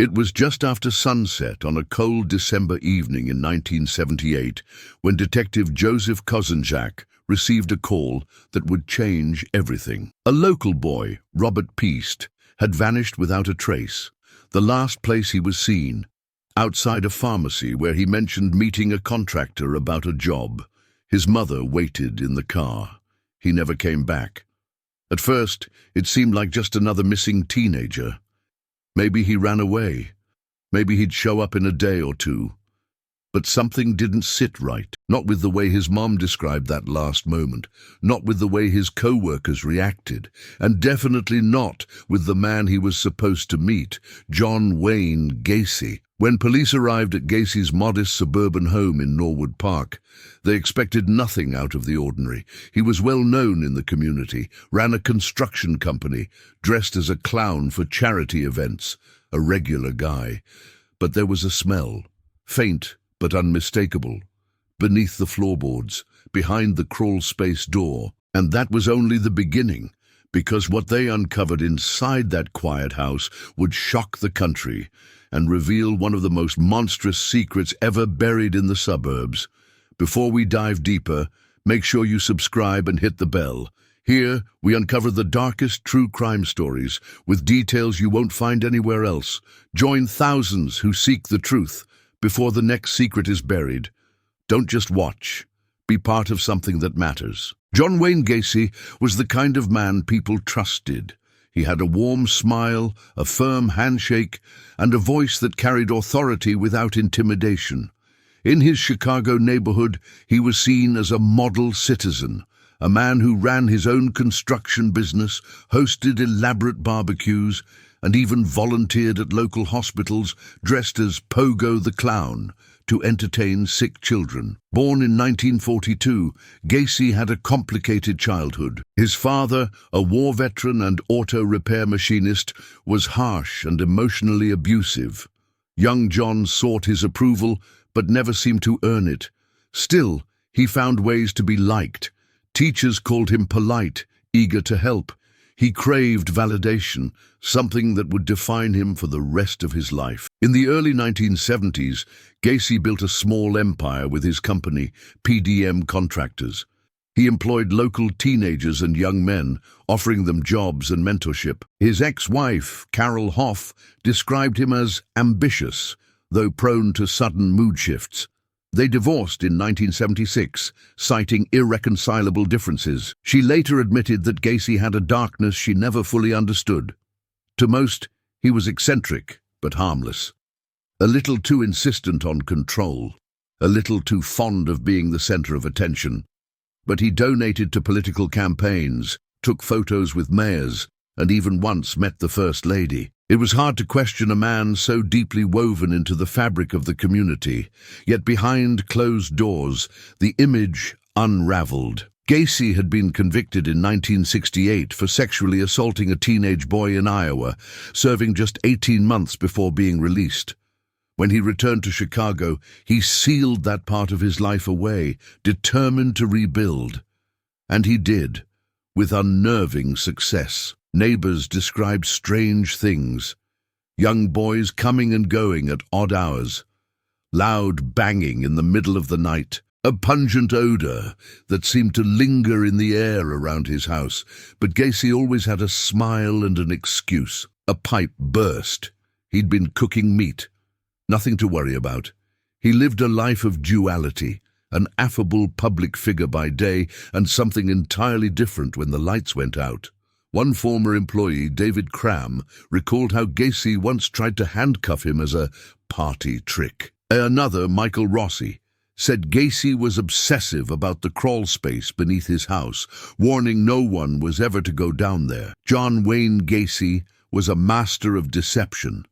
It was just after sunset on a cold December evening in 1978 when Detective Joseph Kozenczak received a call that would change everything. A local boy, Robert Piest, had vanished without a trace. The last place he was seen, outside a pharmacy where he mentioned meeting a contractor about a job. His mother waited in the car. He never came back. At first, it seemed like just another missing teenager. Maybe he ran away. Maybe he'd show up in a day or two. But something didn't sit right. Not with the way his mom described that last moment, not with the way his co-workers reacted, and definitely not with the man he was supposed to meet, John Wayne Gacy. When police arrived at Gacy's modest suburban home in Norwood Park, they expected nothing out of the ordinary. He was well known in the community, ran a construction company, dressed as a clown for charity events, a regular guy. But there was a smell, faint but unmistakable, beneath the floorboards, behind the crawl space door. And that was only the beginning, because what they uncovered inside that quiet house would shock the country and reveal one of the most monstrous secrets ever buried in the suburbs. Before we dive deeper, make sure you subscribe and hit the bell. Here, we uncover the darkest true crime stories with details you won't find anywhere else. Join thousands who seek the truth before the next secret is buried. Don't just watch. Be part of something that matters. John Wayne Gacy was the kind of man people trusted. He had a warm smile, a firm handshake, and a voice that carried authority without intimidation. In his Chicago neighborhood, he was seen as a model citizen, a man who ran his own construction business, hosted elaborate barbecues, and even volunteered at local hospitals dressed as Pogo the Clown to entertain sick children. Born in 1942, Gacy had a complicated childhood. His father, a war veteran and auto repair machinist, was harsh and emotionally abusive. Young John sought his approval, but never seemed to earn it. Still, he found ways to be liked. Teachers called him polite, eager to help. He craved validation, something that would define him for the rest of his life. In the early 1970s, Gacy built a small empire with his company, PDM Contractors. He employed local teenagers and young men, offering them jobs and mentorship. His ex-wife, Carol Hoff, described him as ambitious, though prone to sudden mood shifts. They divorced in 1976, citing irreconcilable differences. She later admitted that Gacy had a darkness she never fully understood. To most, he was eccentric, but harmless. A little too insistent on control, a little too fond of being the center of attention. But he donated to political campaigns, took photos with mayors, and even once met the First Lady. It was hard to question a man so deeply woven into the fabric of the community, yet behind closed doors, the image unraveled. Gacy had been convicted in 1968 for sexually assaulting a teenage boy in Iowa, serving just 18 months before being released. When he returned to Chicago, he sealed that part of his life away, determined to rebuild. And he did, with unnerving success. Neighbors described strange things. Young boys coming and going at odd hours. Loud banging in the middle of the night. A pungent odor that seemed to linger in the air around his house. But Gacy always had a smile and an excuse. A pipe burst. He'd been cooking meat. Nothing to worry about. He lived a life of duality. An affable public figure by day and something entirely different when the lights went out. One former employee, David Cram, recalled how Gacy once tried to handcuff him as a party trick. Another, Michael Rossi, said Gacy was obsessive about the crawl space beneath his house, warning no one was ever to go down there. John Wayne Gacy was a master of deception.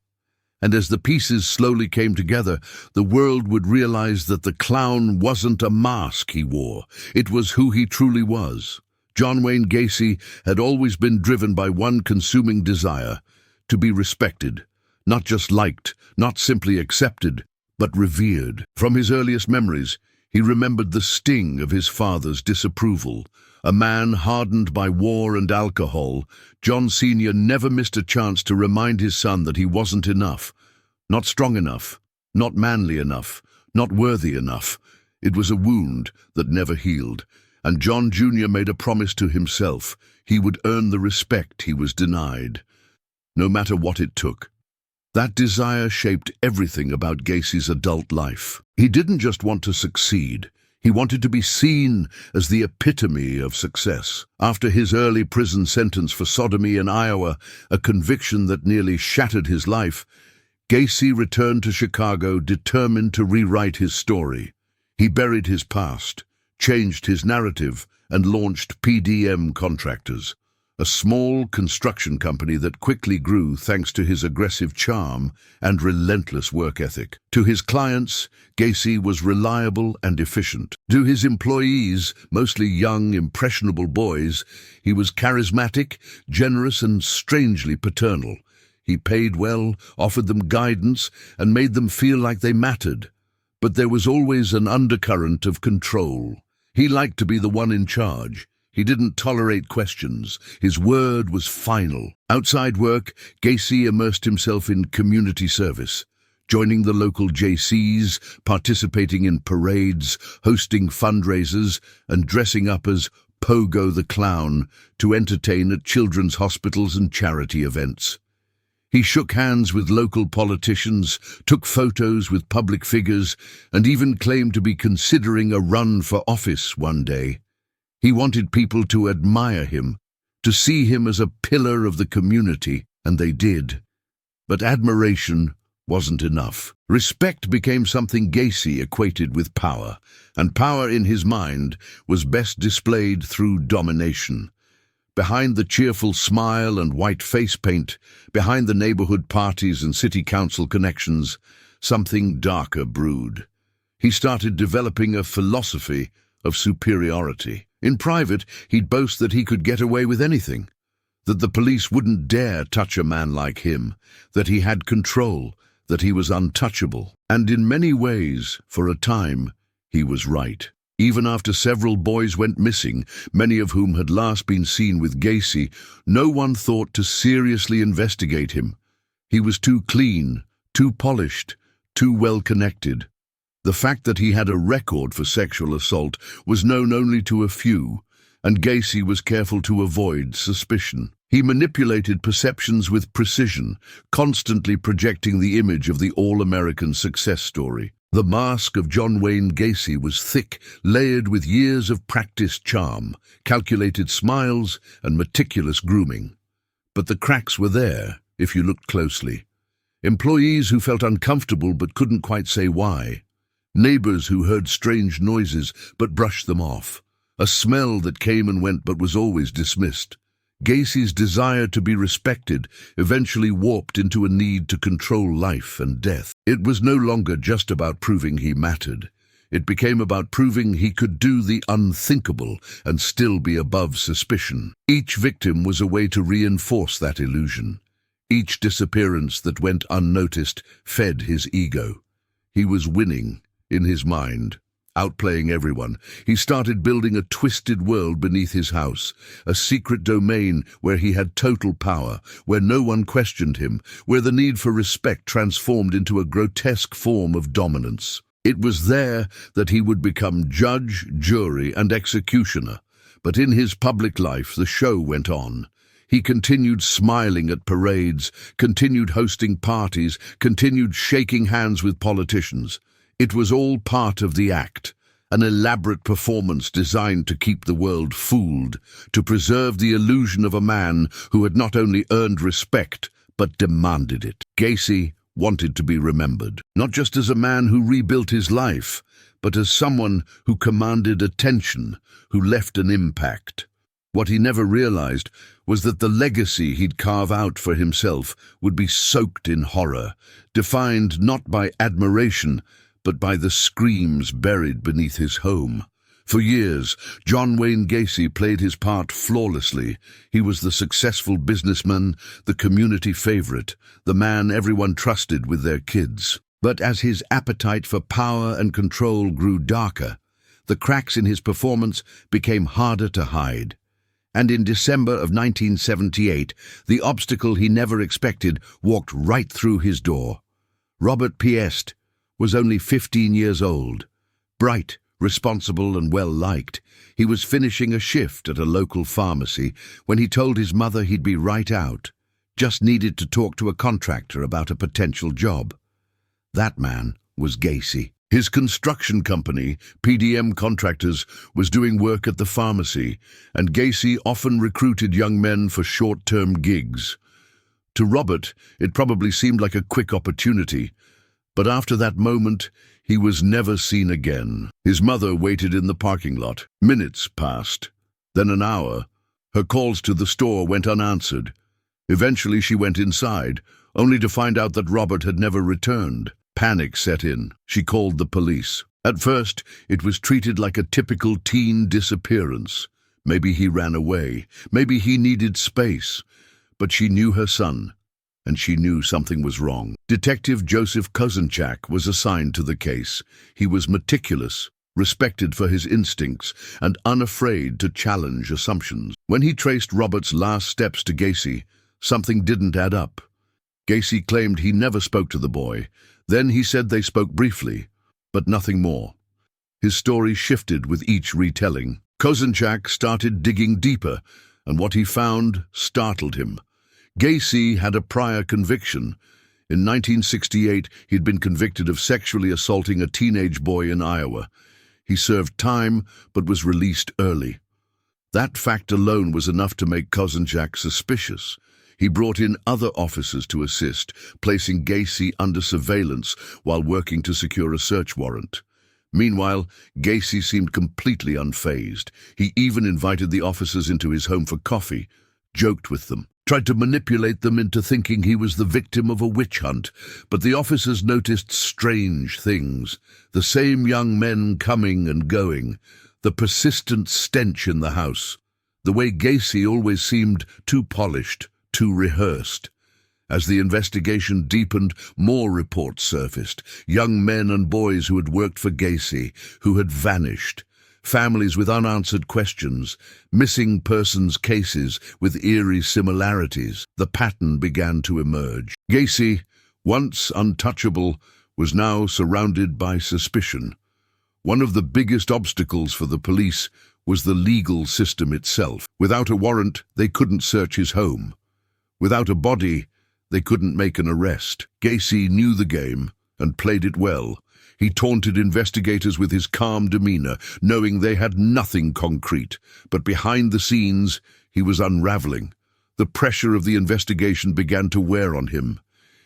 And as the pieces slowly came together, the world would realize that the clown wasn't a mask he wore. It was who he truly was. John Wayne Gacy had always been driven by one consuming desire, to be respected, not just liked, not simply accepted, but revered. From his earliest memories, he remembered the sting of his father's disapproval. A man hardened by war and alcohol, John Sr. never missed a chance to remind his son that he wasn't enough. Not strong enough, not manly enough, not worthy enough. It was a wound that never healed, and John Jr. made a promise to himself he would earn the respect he was denied, no matter what it took. That desire shaped everything about Gacy's adult life. He didn't just want to succeed. He wanted to be seen as the epitome of success. After his early prison sentence for sodomy in Iowa, a conviction that nearly shattered his life, Gacy returned to Chicago determined to rewrite his story. He buried his past, changed his narrative, and launched PDM Contractors, a small construction company that quickly grew thanks to his aggressive charm and relentless work ethic. To his clients, Gacy was reliable and efficient. To his employees, mostly young, impressionable boys, he was charismatic, generous, and strangely paternal. He paid well, offered them guidance, and made them feel like they mattered. But there was always an undercurrent of control. He liked to be the one in charge. He didn't tolerate questions. His word was final. Outside work, Gacy immersed himself in community service, joining the local JCs, participating in parades, hosting fundraisers, and dressing up as Pogo the Clown to entertain at children's hospitals and charity events. He shook hands with local politicians, took photos with public figures, and even claimed to be considering a run for office one day. He wanted people to admire him, to see him as a pillar of the community, and they did. But admiration wasn't enough. Respect became something Gacy equated with power, and power in his mind was best displayed through domination. Behind the cheerful smile and white face paint, behind the neighborhood parties and city council connections, something darker brewed. He started developing a philosophy of superiority. In private, he'd boast that he could get away with anything, that the police wouldn't dare touch a man like him, that he had control, that he was untouchable. And in many ways, for a time, he was right. Even after several boys went missing, many of whom had last been seen with Gacy, no one thought to seriously investigate him. He was too clean, too polished, too well-connected. The fact that he had a record for sexual assault was known only to a few, and Gacy was careful to avoid suspicion. He manipulated perceptions with precision, constantly projecting the image of the all-American success story. The mask of John Wayne Gacy was thick, layered with years of practiced charm, calculated smiles, and meticulous grooming. But the cracks were there, if you looked closely. Employees who felt uncomfortable but couldn't quite say why. Neighbors who heard strange noises but brushed them off. A smell that came and went but was always dismissed. Gacy's desire to be respected eventually warped into a need to control life and death. It was no longer just about proving he mattered. It became about proving he could do the unthinkable and still be above suspicion. Each victim was a way to reinforce that illusion. Each disappearance that went unnoticed fed his ego. He was winning in his mind, outplaying everyone. He started building a twisted world beneath his house, a secret domain where he had total power, where no one questioned him, where the need for respect transformed into a grotesque form of dominance. It was there that he would become judge, jury, and executioner. But in his public life, the show went on. He continued smiling at parades, continued hosting parties, continued shaking hands with politicians. It was all part of the act, an elaborate performance designed to keep the world fooled, to preserve the illusion of a man who had not only earned respect, but demanded it. Gacy wanted to be remembered, not just as a man who rebuilt his life, but as someone who commanded attention, who left an impact. What he never realized was that the legacy he'd carve out for himself would be soaked in horror, defined not by admiration, but by the screams buried beneath his home. For years, John Wayne Gacy played his part flawlessly. He was the successful businessman, the community favorite, the man everyone trusted with their kids. But as his appetite for power and control grew darker, the cracks in his performance became harder to hide. And in December of 1978, the obstacle he never expected walked right through his door. Robert Piest was only 15 years old. Bright, responsible and well-liked, he was finishing a shift at a local pharmacy when he told his mother he'd be right out, just needed to talk to a contractor about a potential job. That man was Gacy. His construction company, PDM Contractors, was doing work at the pharmacy, and Gacy often recruited young men for short-term gigs. To Robert, it probably seemed like a quick opportunity, but after that moment, he was never seen again. His mother waited in the parking lot. Minutes passed, then an hour. Her calls to the store went unanswered. Eventually she went inside, only to find out that Robert had never returned. Panic set in. She called the police. At first, it was treated like a typical teen disappearance. Maybe he ran away. Maybe he needed space. But she knew her son, and she knew something was wrong. Detective Joseph Kozenchak was assigned to the case. He was meticulous, respected for his instincts, and unafraid to challenge assumptions. When he traced Robert's last steps to Gacy, something didn't add up. Gacy claimed he never spoke to the boy. Then he said they spoke briefly, but nothing more. His story shifted with each retelling. Kozenchak started digging deeper, and what he found startled him. Gacy had a prior conviction. In 1968, he'd been convicted of sexually assaulting a teenage boy in Iowa. He served time, but was released early. That fact alone was enough to make Kozenchak suspicious. He brought in other officers to assist, placing Gacy under surveillance while working to secure a search warrant. Meanwhile, Gacy seemed completely unfazed. He even invited the officers into his home for coffee, joked with them, tried to manipulate them into thinking he was the victim of a witch hunt. But the officers noticed strange things. The same young men coming and going, the persistent stench in the house, the way Gacy always seemed too polished, too rehearsed. As the investigation deepened, more reports surfaced. Young men and boys who had worked for Gacy, who had vanished. Families with unanswered questions. Missing persons cases with eerie similarities. The pattern began to emerge. Gacy, once untouchable, was now surrounded by suspicion. One of the biggest obstacles for the police was the legal system itself. Without a warrant, they couldn't search his home. Without a body, they couldn't make an arrest. Gacy knew the game and played it well. He taunted investigators with his calm demeanor, knowing they had nothing concrete. But behind the scenes, he was unraveling. The pressure of the investigation began to wear on him.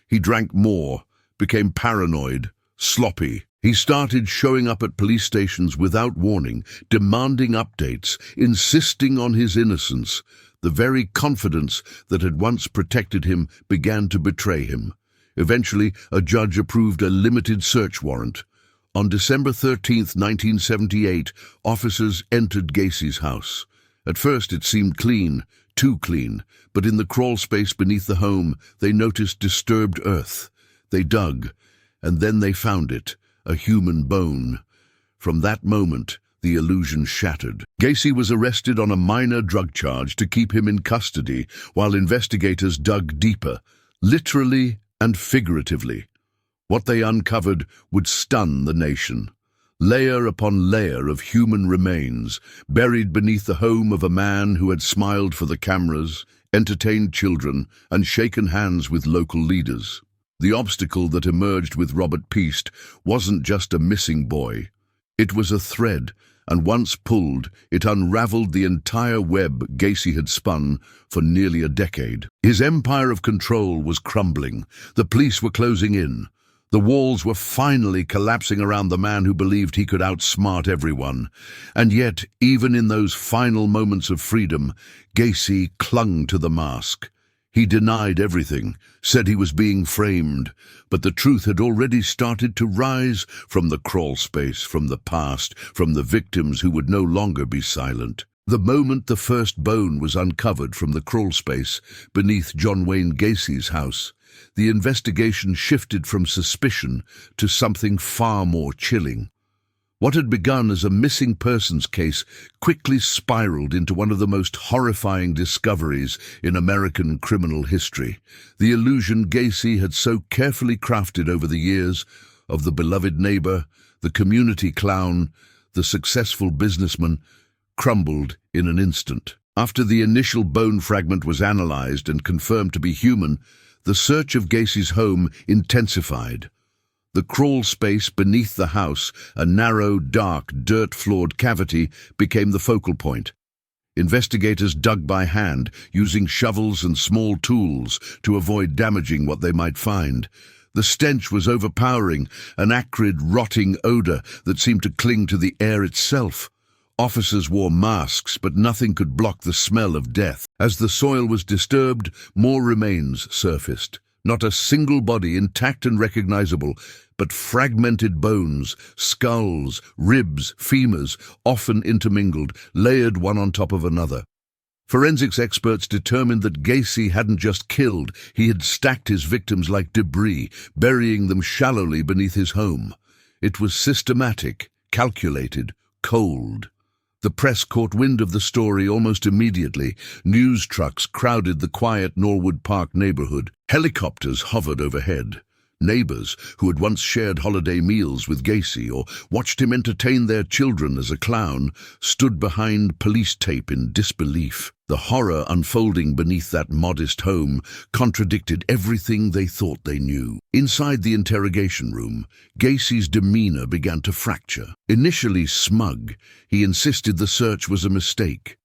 He drank more, became paranoid, sloppy. He started showing up at police stations without warning, demanding updates, insisting on his innocence. The very confidence that had once protected him began to betray him. Eventually, a judge approved a limited search warrant. On December 13th, 1978, officers entered Gacy's house. At first it seemed clean, too clean, but in the crawl space beneath the home, they noticed disturbed earth. They dug, and then they found it, a human bone. From that moment, the illusion shattered. Gacy was arrested on a minor drug charge to keep him in custody while investigators dug deeper, literally and figuratively. What they uncovered would stun the nation. Layer upon layer of human remains, buried beneath the home of a man who had smiled for the cameras, entertained children, and shaken hands with local leaders. The obstacle that emerged with Robert Piest wasn't just a missing boy. It was a thread, and once pulled, it unraveled the entire web Gacy had spun for nearly a decade. His empire of control was crumbling. The police were closing in. The walls were finally collapsing around the man who believed he could outsmart everyone. And yet, even in those final moments of freedom, Gacy clung to the mask. He denied everything, said he was being framed, but the truth had already started to rise from the crawl space, from the past, from the victims who would no longer be silent. The moment the first bone was uncovered from the crawl space beneath John Wayne Gacy's house, the investigation shifted from suspicion to something far more chilling. What had begun as a missing persons case quickly spiraled into one of the most horrifying discoveries in American criminal history. The illusion Gacy had so carefully crafted over the years of the beloved neighbor, the community clown, the successful businessman, crumbled in an instant. After the initial bone fragment was analyzed and confirmed to be human, the search of Gacy's home intensified. The crawl space beneath the house, a narrow, dark, dirt-floored cavity, became the focal point. Investigators dug by hand, using shovels and small tools to avoid damaging what they might find. The stench was overpowering, an acrid, rotting odor that seemed to cling to the air itself. Officers wore masks, but nothing could block the smell of death. As the soil was disturbed, more remains surfaced. Not a single body intact and recognizable, but fragmented bones, skulls, ribs, femurs, often intermingled, layered one on top of another. Forensics experts determined that Gacy hadn't just killed, he had stacked his victims like debris, burying them shallowly beneath his home. It was systematic, calculated, cold. The press caught wind of the story almost immediately. News trucks crowded the quiet Norwood Park neighborhood. Helicopters hovered overhead. Neighbors who had once shared holiday meals with Gacy or watched him entertain their children as a clown stood behind police tape in disbelief. The horror unfolding beneath that modest home contradicted everything they thought they knew. Inside the interrogation room, Gacy's demeanor began to fracture. Initially smug, he insisted the search was a mistake.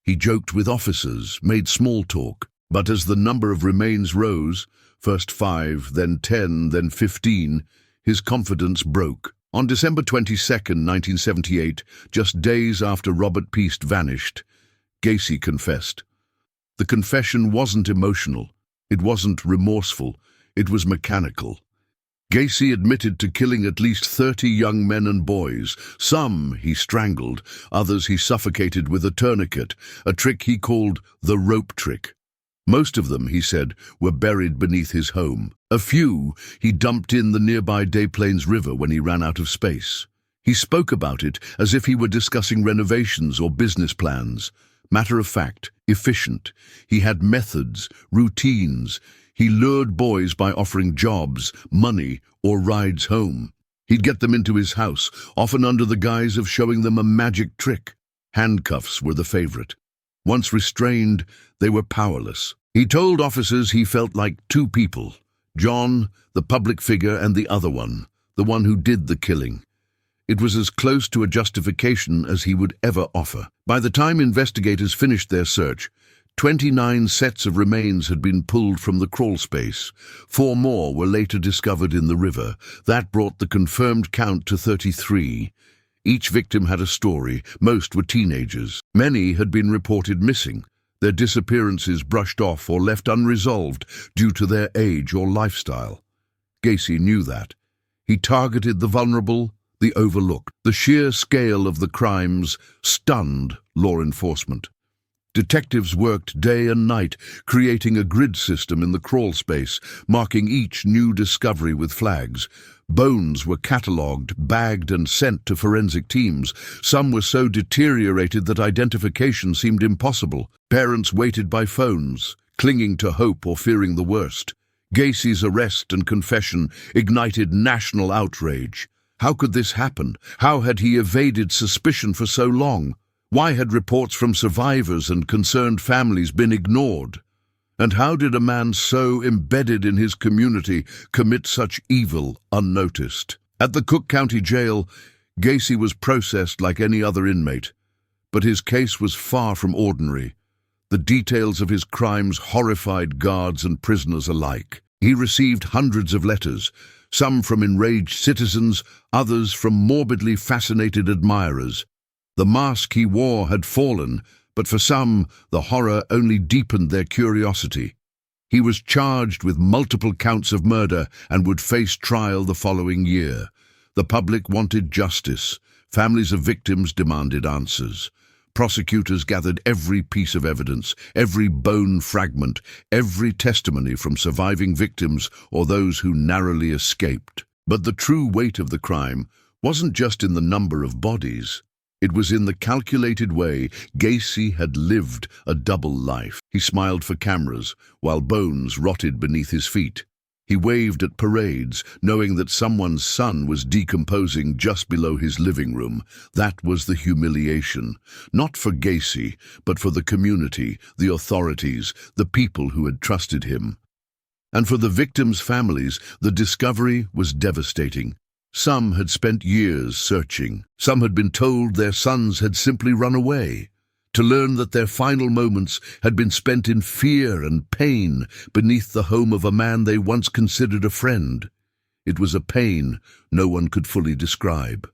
He joked with officers, made small talk, but as the number of remains rose, first 5, then 10, then 15, his confidence broke. On December 22, 1978, just days after Robert Piest vanished, Gacy confessed. The confession wasn't emotional, it wasn't remorseful, it was mechanical. Gacy admitted to killing at least 30 young men and boys. Some he strangled, others he suffocated with a tourniquet, a trick he called the rope trick. Most of them, he said, were buried beneath his home. A few he dumped in the nearby Des Plaines River when he ran out of space. He spoke about it as if he were discussing renovations or business plans. Matter of fact, efficient. He had methods, routines. He lured boys by offering jobs, money, or rides home. He'd get them into his house, often under the guise of showing them a magic trick. Handcuffs were the favorite. Once restrained, they were powerless. He told officers he felt like two people, John, the public figure, and the other one, the one who did the killing. It was as close to a justification as he would ever offer. By the time investigators finished their search, 29 sets of remains had been pulled from the crawl space. 4 more were later discovered in the river. That brought the confirmed count to 33. Each victim had a story. Most were teenagers. Many had been reported missing, their disappearances brushed off or left unresolved due to their age or lifestyle. Gacy knew that. He targeted the vulnerable, the overlooked. The sheer scale of the crimes stunned law enforcement. Detectives worked day and night, creating a grid system in the crawl space, marking each new discovery with flags. Bones were catalogued, bagged, and sent to forensic teams. Some were so deteriorated that identification seemed impossible. Parents waited by phones, clinging to hope or fearing the worst. Gacy's arrest and confession ignited national outrage. How could this happen? How had he evaded suspicion for so long? Why had reports from survivors and concerned families been ignored? And how did a man so embedded in his community commit such evil unnoticed? At the Cook County Jail, Gacy was processed like any other inmate, but his case was far from ordinary. The details of his crimes horrified guards and prisoners alike. He received hundreds of letters, some from enraged citizens, others from morbidly fascinated admirers. The mask he wore had fallen, but for some, the horror only deepened their curiosity. He was charged with multiple counts of murder and would face trial the following year. The public wanted justice. Families of victims demanded answers. Prosecutors gathered every piece of evidence, every bone fragment, every testimony from surviving victims or those who narrowly escaped. But the true weight of the crime wasn't just in the number of bodies. It was in the calculated way Gacy had lived a double life. He smiled for cameras while bones rotted beneath his feet. He waved at parades, knowing that someone's son was decomposing just below his living room. That was the humiliation, not for Gacy, but for the community, the authorities, the people who had trusted him. And for the victims' families, the discovery was devastating. Some had spent years searching. Some had been told their sons had simply run away. To learn that their final moments had been spent in fear and pain beneath the home of a man they once considered a friend. It was a pain no one could fully describe.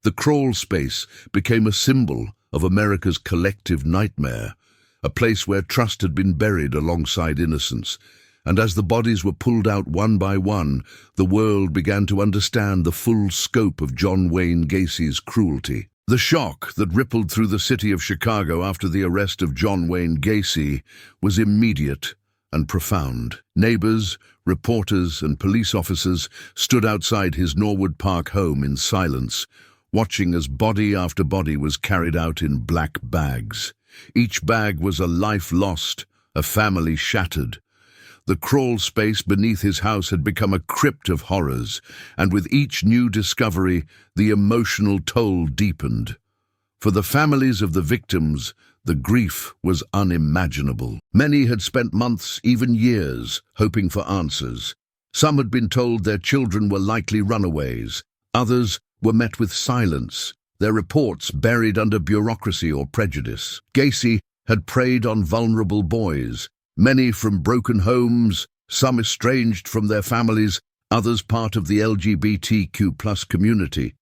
The crawl space became a symbol of America's collective nightmare, a place where trust had been buried alongside innocence. And as the bodies were pulled out one by one, the world began to understand the full scope of John Wayne Gacy's cruelty. The shock that rippled through the city of Chicago after the arrest of John Wayne Gacy was immediate and profound. Neighbors, reporters, and police officers stood outside his Norwood Park home in silence, watching as body after body was carried out in black bags. Each bag was a life lost, a family shattered. The crawl space beneath his house had become a crypt of horrors, and with each new discovery, the emotional toll deepened. For the families of the victims, the grief was unimaginable. Many had spent months, even years, hoping for answers. Some had been told their children were likely runaways. Others were met with silence, their reports buried under bureaucracy or prejudice. Gacy had preyed on vulnerable boys, many from broken homes, some estranged from their families, others part of the LGBTQ+ community.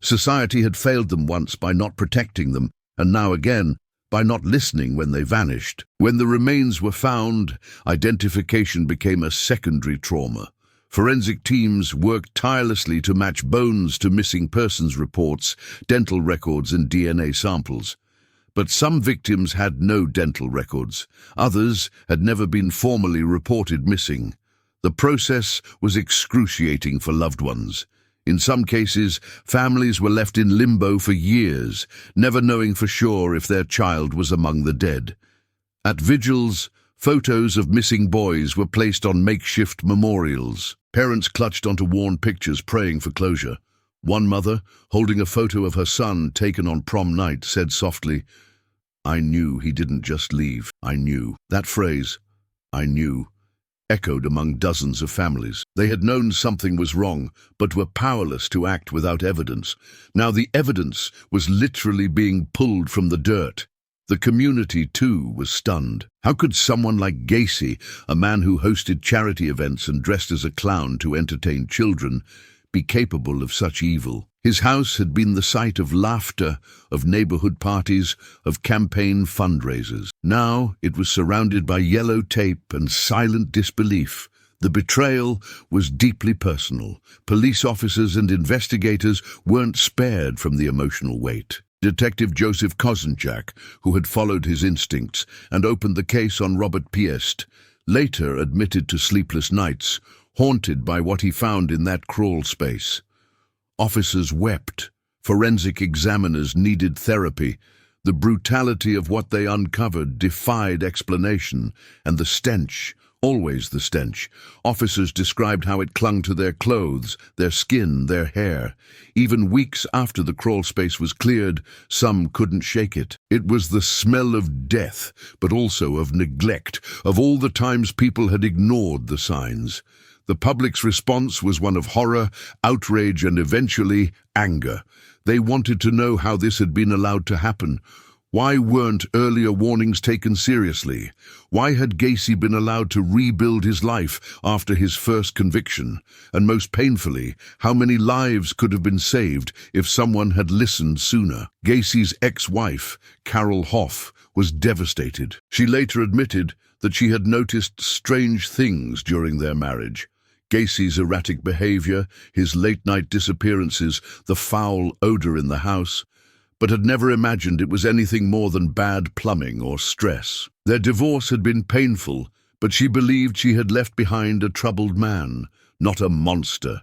Society had failed them once by not protecting them, and now again by not listening when they vanished. When the remains were found, identification became a secondary trauma. Forensic teams worked tirelessly to match bones to missing persons reports, dental records, and DNA samples. But some victims had no dental records. Others had never been formally reported missing. The process was excruciating for loved ones. In some cases, families were left in limbo for years, never knowing for sure if their child was among the dead. At vigils, photos of missing boys were placed on makeshift memorials. Parents clutched onto worn pictures, praying for closure. One mother, holding a photo of her son taken on prom night, said softly, "I knew he didn't just leave. I knew." That phrase, "I knew," echoed among dozens of families. They had known something was wrong, but were powerless to act without evidence. Now the evidence was literally being pulled from the dirt. The community, too, was stunned. How could someone like Gacy, a man who hosted charity events and dressed as a clown to entertain children, be capable of such evil? His house had been the site of laughter, of neighborhood parties, of campaign fundraisers. Now it was surrounded by yellow tape and silent disbelief. The betrayal was deeply personal. Police officers and investigators weren't spared from the emotional weight. Detective Joseph Kozenchak, who had followed his instincts and opened the case on Robert Piest, later admitted to sleepless nights, haunted by what he found in that crawl space. Officers wept. Forensic examiners needed therapy. The brutality of what they uncovered defied explanation, and the stench, always the stench. Officers described how it clung to their clothes, their skin, their hair. Even weeks after the crawl space was cleared, some couldn't shake it. It was the smell of death, but also of neglect, of all the times people had ignored the signs. The public's response was one of horror, outrage, and eventually anger. They wanted to know how this had been allowed to happen. Why weren't earlier warnings taken seriously? Why had Gacy been allowed to rebuild his life after his first conviction? And most painfully, how many lives could have been saved if someone had listened sooner? Gacy's ex-wife, Carol Hoff, was devastated. She later admitted that she had noticed strange things during their marriage. Gacy's erratic behavior, his late-night disappearances, the foul odor in the house, but had never imagined it was anything more than bad plumbing or stress. Their divorce had been painful, but she believed she had left behind a troubled man, not a monster.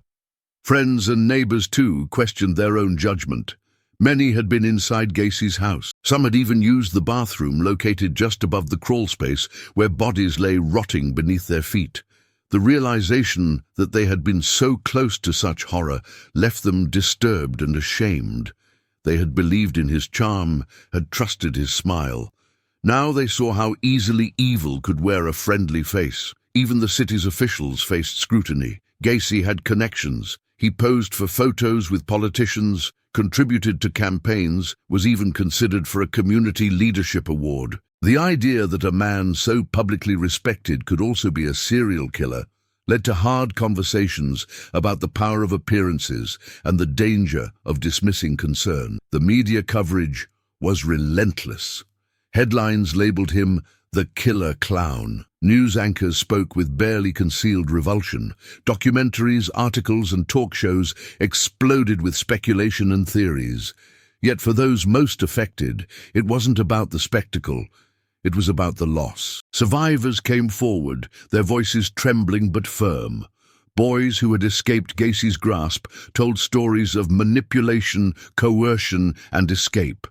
Friends and neighbors, too, questioned their own judgment. Many had been inside Gacy's house. Some had even used the bathroom located just above the crawl space where bodies lay rotting beneath their feet. The realization that they had been so close to such horror left them disturbed and ashamed. They had believed in his charm, had trusted his smile. Now they saw how easily evil could wear a friendly face. Even the city's officials faced scrutiny. Gacy had connections. He posed for photos with politicians, contributed to campaigns, was even considered for a community leadership award. The idea that a man so publicly respected could also be a serial killer led to hard conversations about the power of appearances and the danger of dismissing concern. The media coverage was relentless. Headlines labeled him the killer clown. News anchors spoke with barely concealed revulsion. Documentaries, articles, and talk shows exploded with speculation and theories. Yet for those most affected, it wasn't about the spectacle. It was about the loss. Survivors came forward, their voices trembling but firm. Boys who had escaped Gacy's grasp told stories of manipulation, coercion, and escape.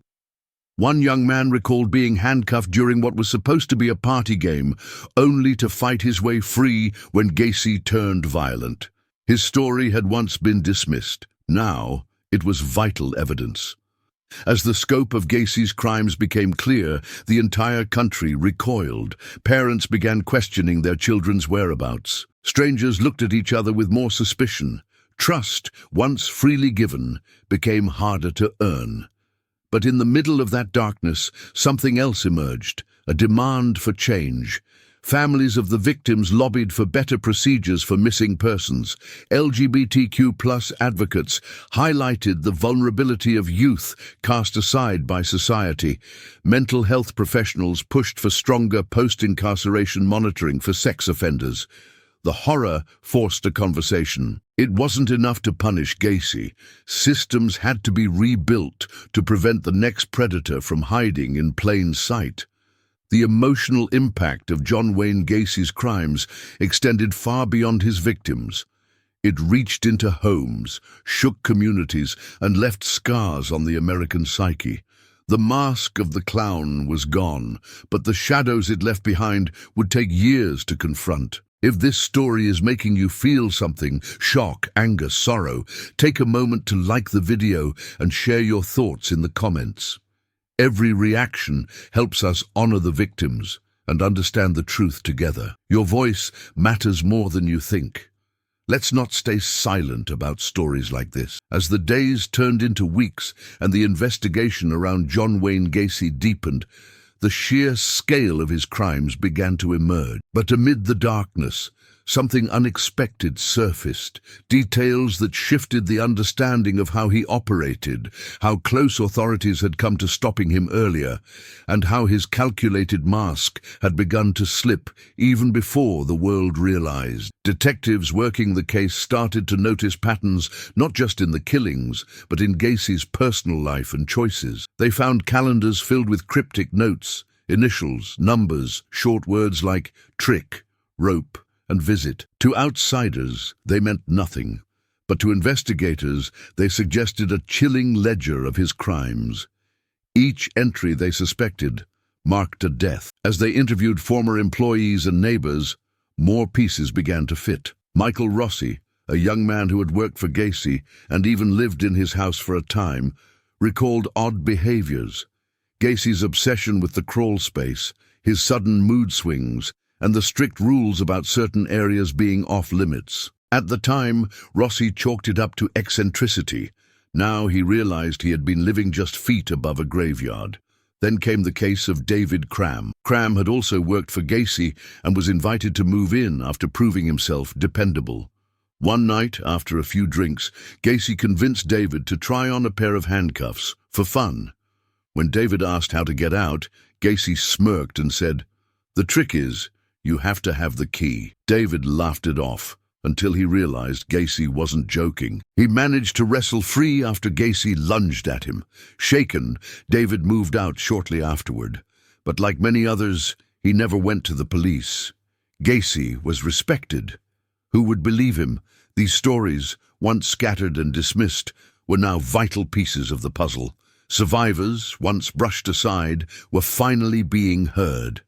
One young man recalled being handcuffed during what was supposed to be a party game, only to fight his way free when Gacy turned violent. His story had once been dismissed. Now it was vital evidence. As the scope of Gacy's crimes became clear, the entire country recoiled. Parents began questioning their children's whereabouts. Strangers looked at each other with more suspicion. Trust, once freely given, became harder to earn. But in the middle of that darkness, something else emerged, a demand for change. Families of the victims lobbied for better procedures for missing persons. LGBTQ+ advocates highlighted the vulnerability of youth cast aside by society. Mental health professionals pushed for stronger post-incarceration monitoring for sex offenders. The horror forced a conversation. It wasn't enough to punish Gacy. Systems had to be rebuilt to prevent the next predator from hiding in plain sight. The emotional impact of John Wayne Gacy's crimes extended far beyond his victims. It reached into homes, shook communities, and left scars on the American psyche. The mask of the clown was gone, but the shadows it left behind would take years to confront. If this story is making you feel something, shock, anger, sorrow, take a moment to like the video and share your thoughts in the comments. Every reaction helps us honor the victims and understand the truth together. Your voice matters more than you think. Let's not stay silent about stories like this. As the days turned into weeks and the investigation around John Wayne Gacy deepened, the sheer scale of his crimes began to emerge. But amid the darkness, something unexpected surfaced, details that shifted the understanding of how he operated, how close authorities had come to stopping him earlier, and how his calculated mask had begun to slip even before the world realized. Detectives working the case started to notice patterns not just in the killings, but in Gacy's personal life and choices. They found calendars filled with cryptic notes, initials, numbers, short words like trick, rope, and visit. To outsiders, they meant nothing, but to investigators, they suggested a chilling ledger of his crimes. Each entry, they suspected, marked a death. As they interviewed former employees and neighbors, more pieces began to fit. Michael Rossi, a young man who had worked for Gacy and even lived in his house for a time, recalled odd behaviors. Gacy's obsession with the crawl space, his sudden mood swings, and the strict rules about certain areas being off-limits. At the time, Rossi chalked it up to eccentricity. Now he realized he had been living just feet above a graveyard. Then came the case of David Cram. Cram had also worked for Gacy and was invited to move in after proving himself dependable. One night, after a few drinks, Gacy convinced David to try on a pair of handcuffs, for fun. When David asked how to get out, Gacy smirked and said, "The trick is, you have to have the key." David laughed it off until he realized Gacy wasn't joking. He managed to wrestle free after Gacy lunged at him. Shaken, David moved out shortly afterward. But like many others, he never went to the police. Gacy was respected. Who would believe him? These stories, once scattered and dismissed, were now vital pieces of the puzzle. Survivors, once brushed aside, were finally being heard.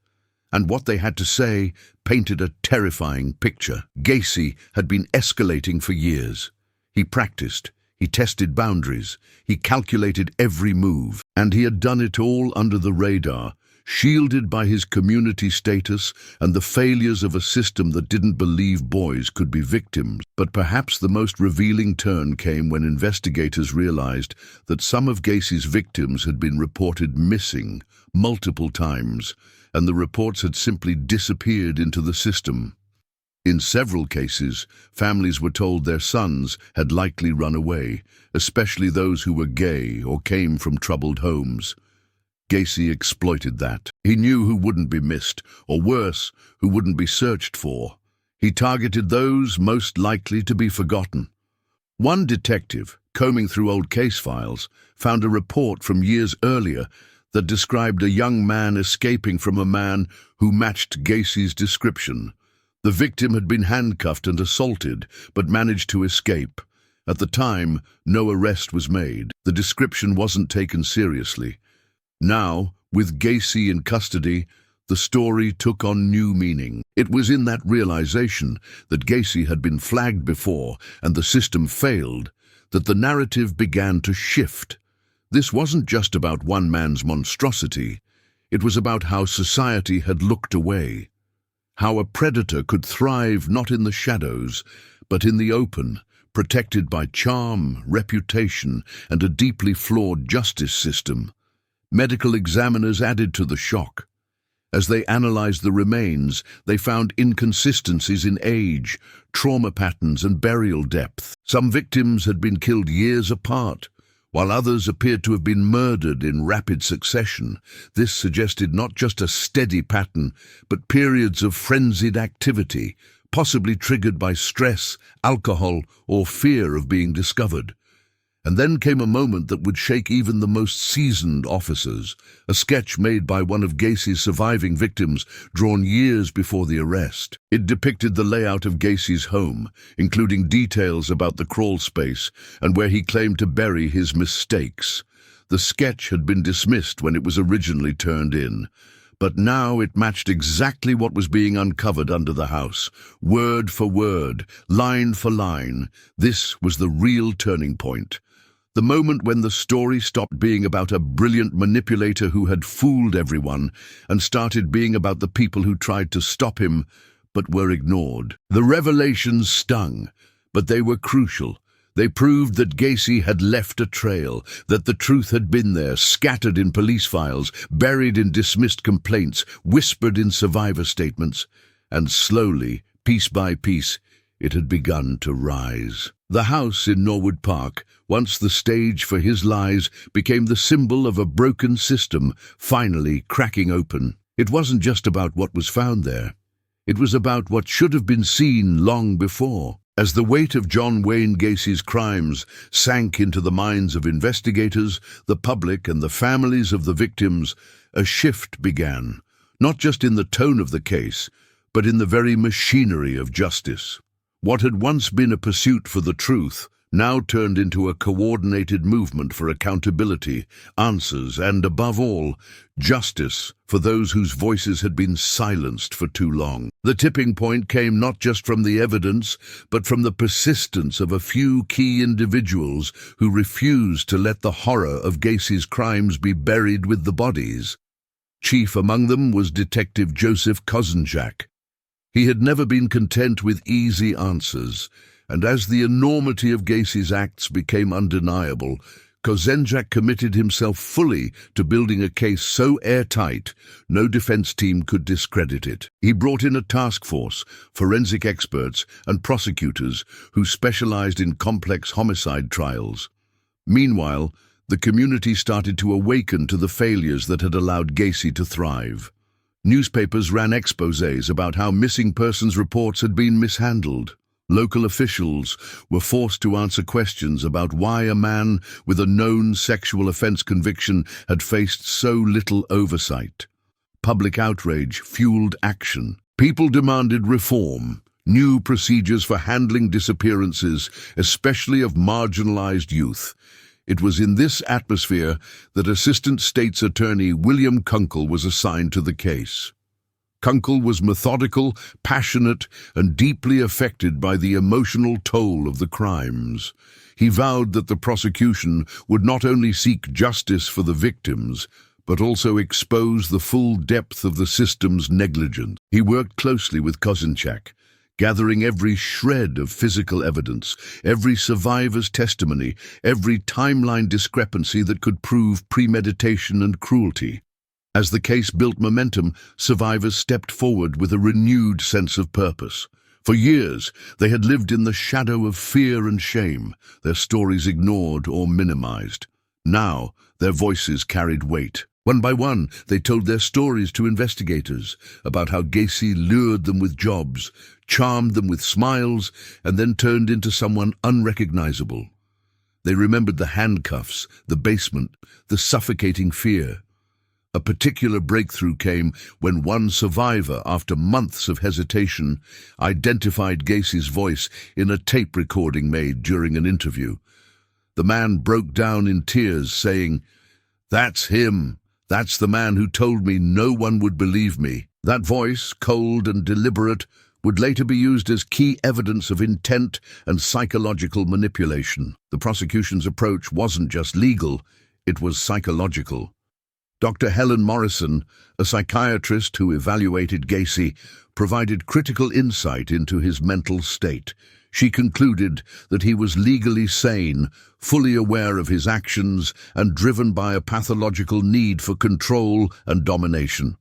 And what they had to say painted a terrifying picture. Gacy had been escalating for years. He practiced, he tested boundaries, he calculated every move, and he had done it all under the radar, shielded by his community status and the failures of a system that didn't believe boys could be victims. But perhaps the most revealing turn came when investigators realized that some of Gacy's victims had been reported missing multiple times, and the reports had simply disappeared into the system. In several cases, families were told their sons had likely run away, especially those who were gay or came from troubled homes. Gacy exploited that. He knew who wouldn't be missed, or worse, who wouldn't be searched for. He targeted those most likely to be forgotten. One detective, combing through old case files, found a report from years earlier that described a young man escaping from a man who matched Gacy's description. The victim had been handcuffed and assaulted, but managed to escape. At the time, no arrest was made. The description wasn't taken seriously. Now, with Gacy in custody, the story took on new meaning. It was in that realization that Gacy had been flagged before and the system failed that the narrative began to shift. This wasn't just about one man's monstrosity. It was about how society had looked away. How a predator could thrive not in the shadows, but in the open, protected by charm, reputation, and a deeply flawed justice system. Medical examiners added to the shock. As they analyzed the remains, they found inconsistencies in age, trauma patterns, and burial depth. Some victims had been killed years apart, while others appeared to have been murdered in rapid succession. This suggested not just a steady pattern, but periods of frenzied activity, possibly triggered by stress, alcohol, or fear of being discovered. And then came a moment that would shake even the most seasoned officers, a sketch made by one of Gacy's surviving victims, drawn years before the arrest. It depicted the layout of Gacy's home, including details about the crawl space and where he claimed to bury his mistakes. The sketch had been dismissed when it was originally turned in, but now it matched exactly what was being uncovered under the house. Word for word, line for line, this was the real turning point. The moment when the story stopped being about a brilliant manipulator who had fooled everyone and started being about the people who tried to stop him but were ignored. The revelations stung, but they were crucial. They proved that Gacy had left a trail, that the truth had been there, scattered in police files, buried in dismissed complaints, whispered in survivor statements, and slowly, piece by piece, it had begun to rise. The house in Norwood Park, once the stage for his lies, became the symbol of a broken system finally cracking open. It wasn't just about what was found there. It was about what should have been seen long before. As the weight of John Wayne Gacy's crimes sank into the minds of investigators, the public, and the families of the victims, a shift began, not just in the tone of the case, but in the very machinery of justice. What had once been a pursuit for the truth now turned into a coordinated movement for accountability, answers, and, above all, justice for those whose voices had been silenced for too long. The tipping point came not just from the evidence, but from the persistence of a few key individuals who refused to let the horror of Gacy's crimes be buried with the bodies. Chief among them was Detective Joseph Kozenjak. He had never been content with easy answers, and as the enormity of Gacy's acts became undeniable, Kozenjak committed himself fully to building a case so airtight no defense team could discredit it. He brought in a task force, forensic experts, and prosecutors who specialized in complex homicide trials. Meanwhile, the community started to awaken to the failures that had allowed Gacy to thrive. Newspapers ran exposés about how missing persons reports had been mishandled. Local officials were forced to answer questions about why a man with a known sexual offense conviction had faced so little oversight. Public outrage fueled action. People demanded reform, new procedures for handling disappearances, especially of marginalized youth. It was in this atmosphere that Assistant State's Attorney William Kunkel was assigned to the case. Kunkel was methodical, passionate, and deeply affected by the emotional toll of the crimes. He vowed that the prosecution would not only seek justice for the victims, but also expose the full depth of the system's negligence. He worked closely with Kozinchak, gathering every shred of physical evidence, every survivor's testimony, every timeline discrepancy that could prove premeditation and cruelty. As the case built momentum, survivors stepped forward with a renewed sense of purpose. For years, they had lived in the shadow of fear and shame, their stories ignored or minimized. Now, their voices carried weight. One by one, they told their stories to investigators about how Gacy lured them with jobs, charmed them with smiles, and then turned into someone unrecognizable. They remembered the handcuffs, the basement, the suffocating fear. A particular breakthrough came when one survivor, after months of hesitation, identified Gacy's voice in a tape recording made during an interview. The man broke down in tears, saying, "That's him. That's the man who told me no one would believe me." That voice, cold and deliberate, would later be used as key evidence of intent and psychological manipulation. The prosecution's approach wasn't just legal, it was psychological. Dr. Helen Morrison, a psychiatrist who evaluated Gacy, provided critical insight into his mental state. She concluded that he was legally sane, fully aware of his actions, and driven by a pathological need for control and domination.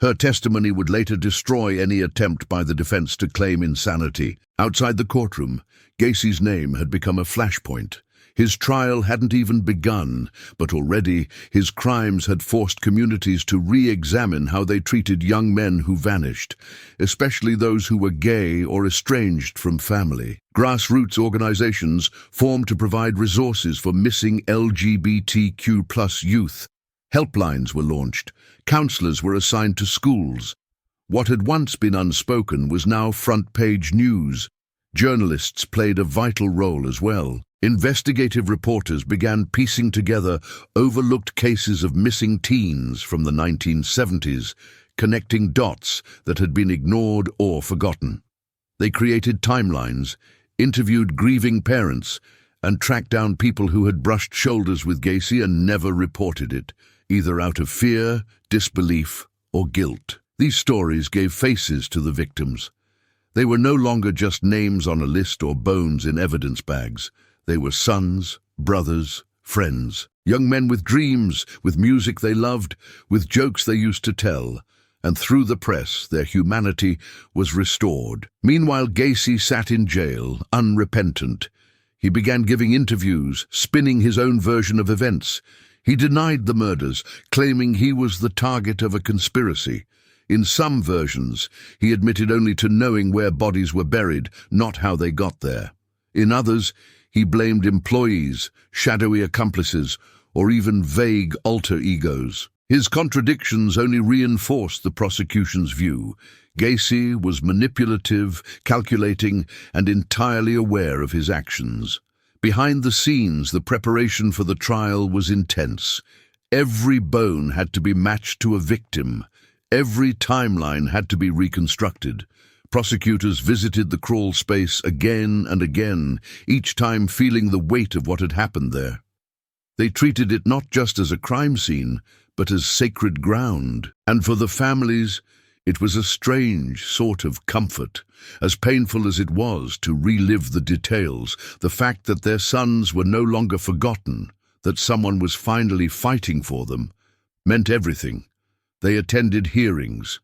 Her testimony would later destroy any attempt by the defense to claim insanity. Outside the courtroom, Gacy's name had become a flashpoint. His trial hadn't even begun, but already his crimes had forced communities to re-examine how they treated young men who vanished, especially those who were gay or estranged from family. Grassroots organizations formed to provide resources for missing LGBTQ+ youth. Helplines were launched. Counselors were assigned to schools. What had once been unspoken was now front-page news. Journalists played a vital role as well. Investigative reporters began piecing together overlooked cases of missing teens from the 1970s, connecting dots that had been ignored or forgotten. They created timelines, interviewed grieving parents, and tracked down people who had brushed shoulders with Gacy and never reported it, either out of fear, disbelief, or guilt. These stories gave faces to the victims. They were no longer just names on a list or bones in evidence bags. They were sons, brothers, friends, young men with dreams, with music they loved, with jokes they used to tell, and through the press their humanity was restored. Meanwhile, Gacy sat in jail, unrepentant. He began giving interviews, spinning his own version of events. He denied the murders, claiming he was the target of a conspiracy. In some versions, he admitted only to knowing where bodies were buried, not how they got there. In others, he blamed employees, shadowy accomplices, or even vague alter egos. His contradictions only reinforced the prosecution's view. Gacy was manipulative, calculating, and entirely aware of his actions. Behind the scenes, the preparation for the trial was intense. Every bone had to be matched to a victim. Every timeline had to be reconstructed. Prosecutors visited the crawl space again and again, each time feeling the weight of what had happened there. They treated it not just as a crime scene, but as sacred ground. And for the families, it was a strange sort of comfort. As painful as it was to relive the details, the fact that their sons were no longer forgotten, that someone was finally fighting for them, meant everything. They attended hearings.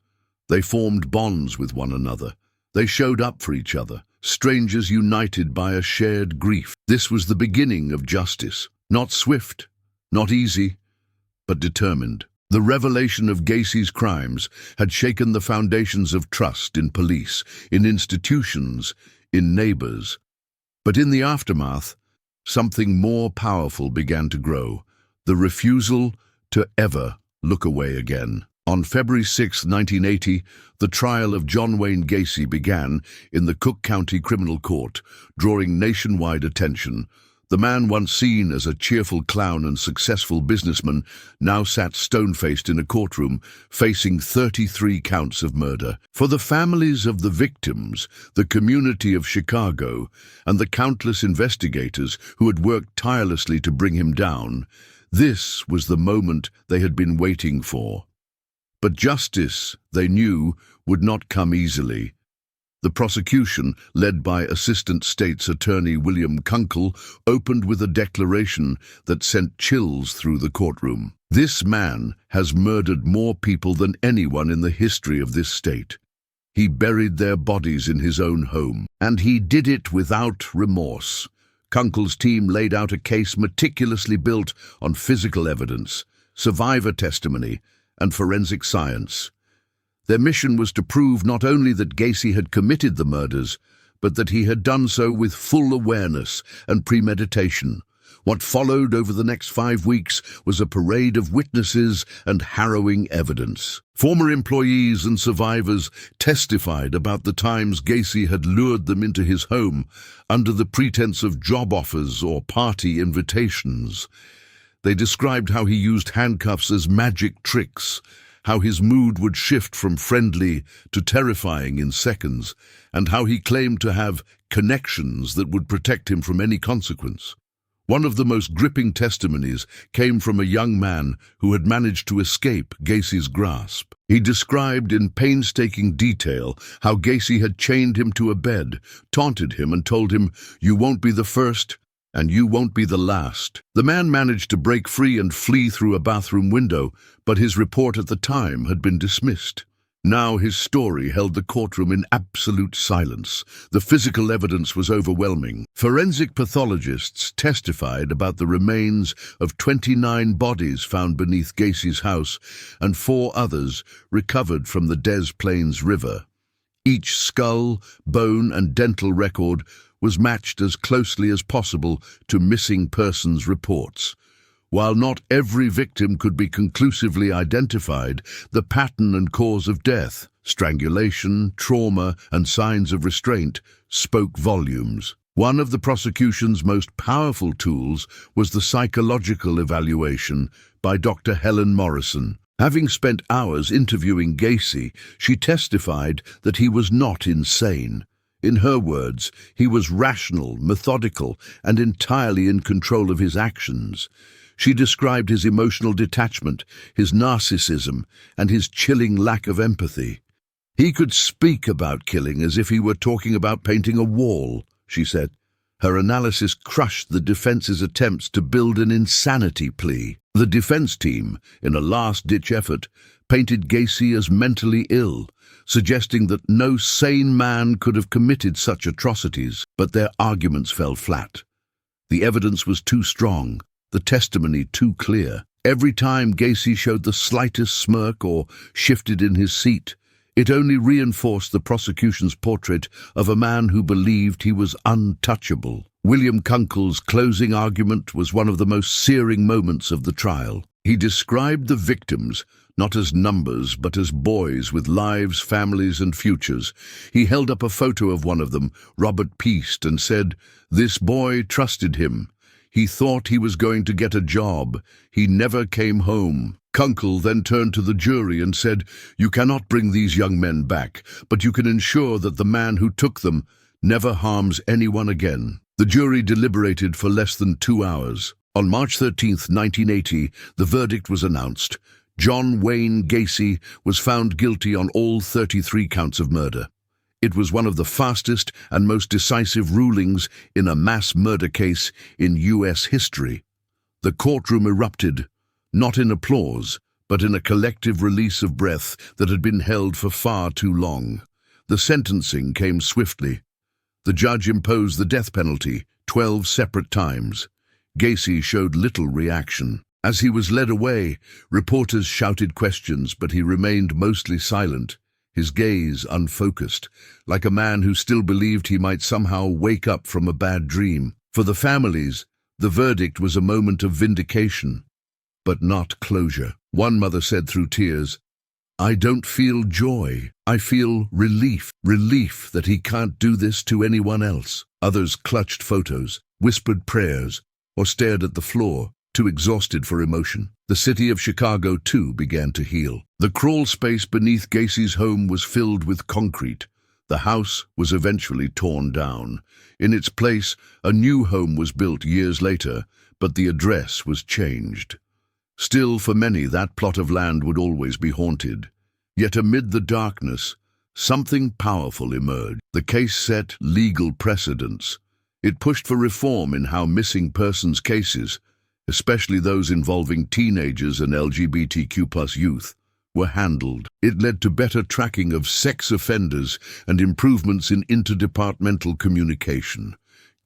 They formed bonds with one another. They showed up for each other, strangers united by a shared grief. This was the beginning of justice, not swift, not easy, but determined. The revelation of Gacy's crimes had shaken the foundations of trust in police, in institutions, in neighbors. But in the aftermath, something more powerful began to grow, the refusal to ever look away again. On February 6, 1980, the trial of John Wayne Gacy began in the Cook County Criminal Court, drawing nationwide attention. The man once seen as a cheerful clown and successful businessman now sat stone-faced in a courtroom, facing 33 counts of murder. For the families of the victims, the community of Chicago, and the countless investigators who had worked tirelessly to bring him down, this was the moment they had been waiting for. But justice, they knew, would not come easily. The prosecution, led by Assistant State's Attorney William Kunkel, opened with a declaration that sent chills through the courtroom. This man has murdered more people than anyone in the history of this state. He buried their bodies in his own home, and he did it without remorse. Kunkel's team laid out a case meticulously built on physical evidence, survivor testimony, and forensic science. Their mission was to prove not only that Gacy had committed the murders, but that he had done so with full awareness and premeditation. What followed over the next 5 weeks was a parade of witnesses and harrowing evidence. Former employees and survivors testified about the times Gacy had lured them into his home under the pretense of job offers or party invitations. They described how he used handcuffs as magic tricks, how his mood would shift from friendly to terrifying in seconds, and how he claimed to have connections that would protect him from any consequence. One of the most gripping testimonies came from a young man who had managed to escape Gacy's grasp. He described in painstaking detail how Gacy had chained him to a bed, taunted him, and told him, "You won't be the first, and you won't be the last." The man managed to break free and flee through a bathroom window, but his report at the time had been dismissed. Now his story held the courtroom in absolute silence. The physical evidence was overwhelming. Forensic pathologists testified about the remains of 29 bodies found beneath Gacy's house and 4 others recovered from the Des Plaines River. Each skull, bone, and dental record was matched as closely as possible to missing persons reports. While not every victim could be conclusively identified, the pattern and cause of death, strangulation, trauma, and signs of restraint spoke volumes. One of the prosecution's most powerful tools was the psychological evaluation by Dr. Helen Morrison. Having spent hours interviewing Gacy, she testified that he was not insane. In her words, he was rational, methodical, and entirely in control of his actions. She described his emotional detachment, his narcissism, and his chilling lack of empathy. "He could speak about killing as if he were talking about painting a wall," she said. Her analysis crushed the defense's attempts to build an insanity plea. The defense team, in a last-ditch effort, painted Gacy as mentally ill, suggesting that no sane man could have committed such atrocities, but their arguments fell flat. The evidence was too strong, the testimony too clear. Every time Gacy showed the slightest smirk or shifted in his seat, it only reinforced the prosecution's portrait of a man who believed he was untouchable. William Kunkel's closing argument was one of the most searing moments of the trial. He described the victims not as numbers, but as boys with lives, families, and futures. He held up a photo of one of them, Robert Peast, and said, "This boy trusted him. He thought he was going to get a job. He never came home." Kunkel then turned to the jury and said, "You cannot bring these young men back, but you can ensure that the man who took them never harms anyone again." The jury deliberated for less than 2 hours. On March 13, 1980, the verdict was announced. John Wayne Gacy was found guilty on all 33 counts of murder. It was one of the fastest and most decisive rulings in a mass murder case in U.S. history. The courtroom erupted, not in applause, but in a collective release of breath that had been held for far too long. The sentencing came swiftly. The judge imposed the death penalty 12 separate times. Gacy showed little reaction. As he was led away, reporters shouted questions, but he remained mostly silent, his gaze unfocused, like a man who still believed he might somehow wake up from a bad dream. For the families, the verdict was a moment of vindication, but not closure. One mother said through tears, "I don't feel joy. I feel relief. Relief that he can't do this to anyone else." Others clutched photos, whispered prayers, or stared at the floor, too exhausted for emotion. The city of Chicago, too, began to heal. The crawl space beneath Gacy's home was filled with concrete. The house was eventually torn down. In its place, a new home was built years later, but the address was changed. Still, for many, that plot of land would always be haunted. Yet amid the darkness, something powerful emerged. The case set legal precedents. It pushed for reform in how missing persons cases, especially those involving teenagers and LGBTQ+ youth, were handled. It led to better tracking of sex offenders and improvements in interdepartmental communication.